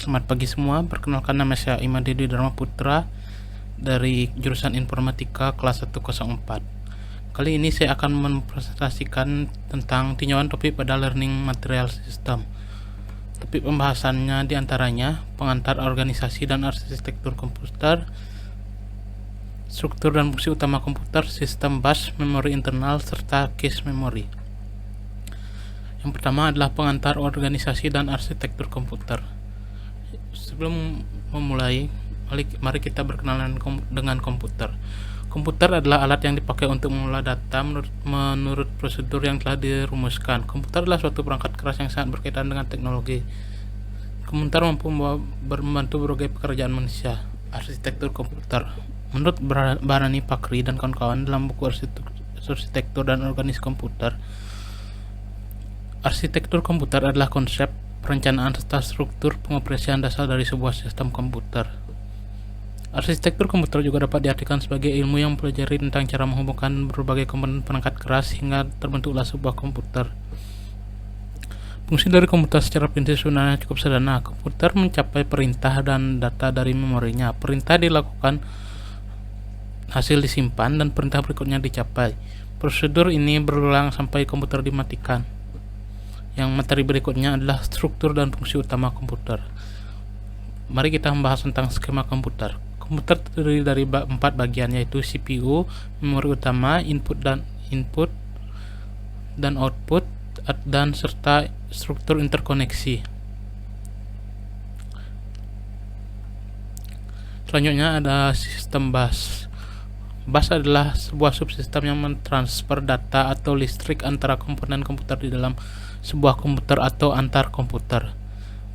Selamat pagi semua, perkenalkan nama saya Imadedi Dharma Putra dari jurusan Informatika kelas 104. Kali ini saya akan mempresentasikan tentang tinjauan topik pada Learning Material System. Topik pembahasannya diantaranya pengantar organisasi dan arsitektur komputer, struktur dan fungsi utama komputer, sistem bus, memori internal, serta cache memory. Yang pertama adalah pengantar organisasi dan arsitektur komputer. Sebelum memulai, mari kita berkenalan dengan komputer. Komputer adalah alat yang dipakai untuk mengolah data menurut prosedur yang telah dirumuskan. Komputer adalah suatu perangkat keras yang sangat berkaitan dengan teknologi. Komputer mampu membantu berbagai pekerjaan manusia. Arsitektur komputer. Menurut Barani Pakri dan kawan-kawan dalam buku Arsitektur dan Organisasi Komputer, arsitektur komputer adalah konsep, perencanaan serta struktur pengoperasian dasar dari sebuah sistem komputer. Arsitektur komputer juga dapat diartikan sebagai ilmu yang mempelajari tentang cara menghubungkan berbagai komponen perangkat keras hingga terbentuklah sebuah komputer. Fungsi dari komputer secara prinsip sebenarnya cukup sederhana. Komputer mencapai perintah dan data dari memorinya. Perintah dilakukan, hasil disimpan, dan perintah berikutnya dicapai. Prosedur ini berulang sampai komputer dimatikan. Yang materi berikutnya adalah struktur dan fungsi utama komputer. Mari kita membahas tentang skema komputer. Komputer terdiri dari 4 bagian, yaitu CPU, memori utama, input dan output, dan serta struktur interkoneksi. Selanjutnya ada sistem bus. Bus adalah sebuah subsistem yang mentransfer data atau listrik antara komponen komputer di dalam sebuah komputer atau antar komputer.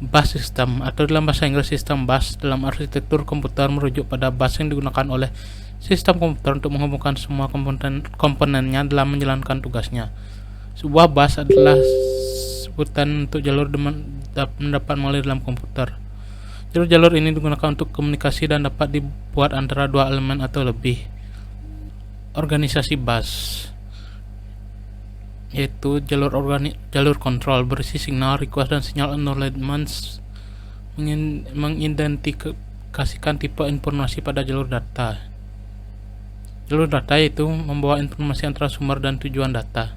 Bus system atau dalam bahasa Inggris sistem bus dalam arsitektur komputer merujuk pada bus yang digunakan oleh sistem komputer untuk menghubungkan semua komponennya dalam menjalankan tugasnya. Sebuah bus adalah sebutan untuk jalur mendapat melalui dalam komputer. Jalur-jalur ini digunakan untuk komunikasi dan dapat dibuat antara dua elemen atau lebih. Organisasi bus, yaitu jalur kontrol berisi signal request dan sinyal acknowledgement, mengidentifikasikan tipe informasi pada jalur data. Jalur data yaitu membawa informasi antara sumber dan tujuan data.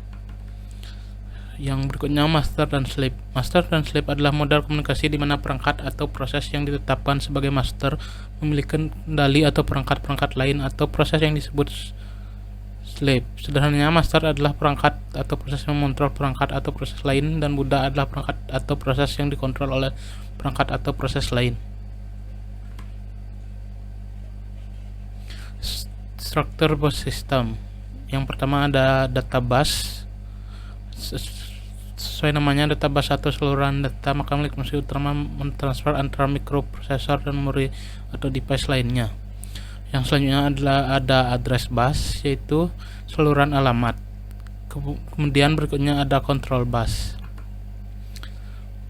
Yang berikutnya master dan slave. Master dan slave adalah model komunikasi di mana perangkat atau proses yang ditetapkan sebagai master memiliki kendali atau perangkat-perangkat lain atau proses yang disebut slave. Sederhananya, master adalah perangkat atau proses yang mengontrol perangkat atau proses lain, dan budak adalah perangkat atau proses yang dikontrol oleh perangkat atau proses lain. Struktur bus system. Yang pertama ada data bus. Sesuai namanya, data bus atau saluran data, maka milik fungsi utama mentransfer antara mikroprosesor dan memori atau device lainnya. Yang selanjutnya adalah ada address bus, yaitu saluran alamat. Kemudian berikutnya ada control bus.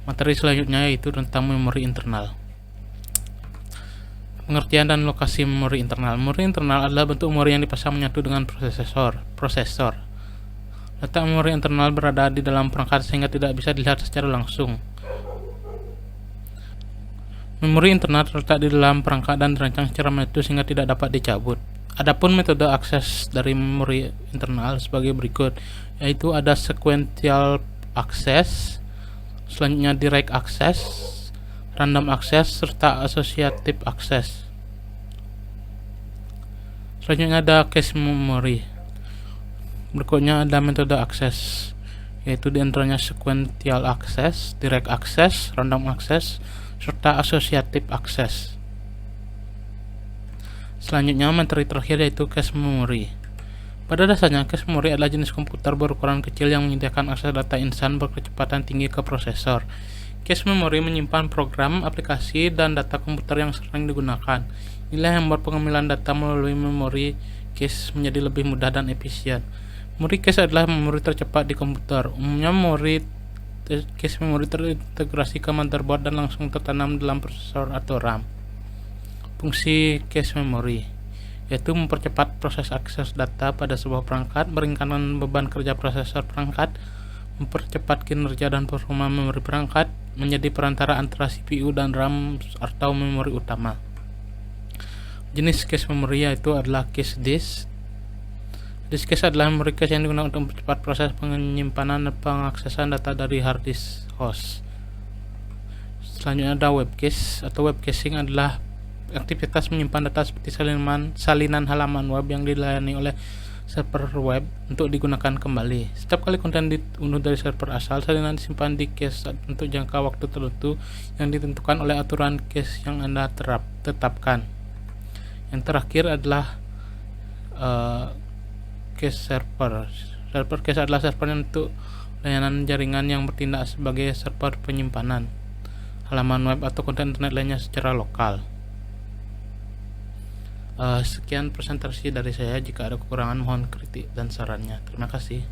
Materi selanjutnya yaitu tentang memori internal. Pengertian dan lokasi memori internal. Memori internal adalah bentuk memori yang dipasang menyatu dengan prosesor. Data memori internal berada di dalam perangkat sehingga tidak bisa dilihat secara langsung. Memori internal terletak di dalam perangkat dan dirancang secara menyatu sehingga tidak dapat dicabut. Adapun metode akses dari memori internal sebagai berikut, yaitu ada sequential access, selanjutnya direct access, random access, serta associative access. Selanjutnya ada cache memory. Berikutnya ada metode akses, yaitu diantaranya sequential access, direct access, random access, serta associative access. Selanjutnya materi terakhir yaitu cache memory. Pada dasarnya, cache memory adalah jenis komputer berukuran kecil yang menyediakan akses data instan berkecepatan tinggi ke prosesor. Cache memory menyimpan program, aplikasi, dan data komputer yang sering digunakan. Inilah yang membuat pengumpulan data melalui memori cache menjadi lebih mudah dan efisien. Memori cache adalah memori tercepat di komputer. Umumnya cache memory terintegrasi ke motherboard dan langsung tertanam dalam prosesor atau RAM. Fungsi cache memory yaitu mempercepat proses akses data pada sebuah perangkat, meringankan beban kerja prosesor perangkat, mempercepat kinerja dan performa memori perangkat, menjadi perantara antara CPU dan RAM atau memori utama. Jenis cache memori yaitu adalah cache disk. Disk cache adalah memori cache yang digunakan untuk mempercepat proses penyimpanan dan pengaksesan data dari hard disk host. Selanjutnya ada web cache atau web caching adalah aktivitas menyimpan data seperti salinan halaman web yang dilayani oleh server web untuk digunakan kembali. Setiap kali konten diunduh dari server asal, salinan disimpan di cache untuk jangka waktu tertentu yang ditentukan oleh aturan cache yang Anda tetapkan. Yang terakhir adalah cache server. Server cache adalah server untuk layanan jaringan yang bertindak sebagai server penyimpanan halaman web atau konten internet lainnya secara lokal. Sekian presentasi dari saya. Jika ada kekurangan mohon kritik dan sarannya. Terima kasih.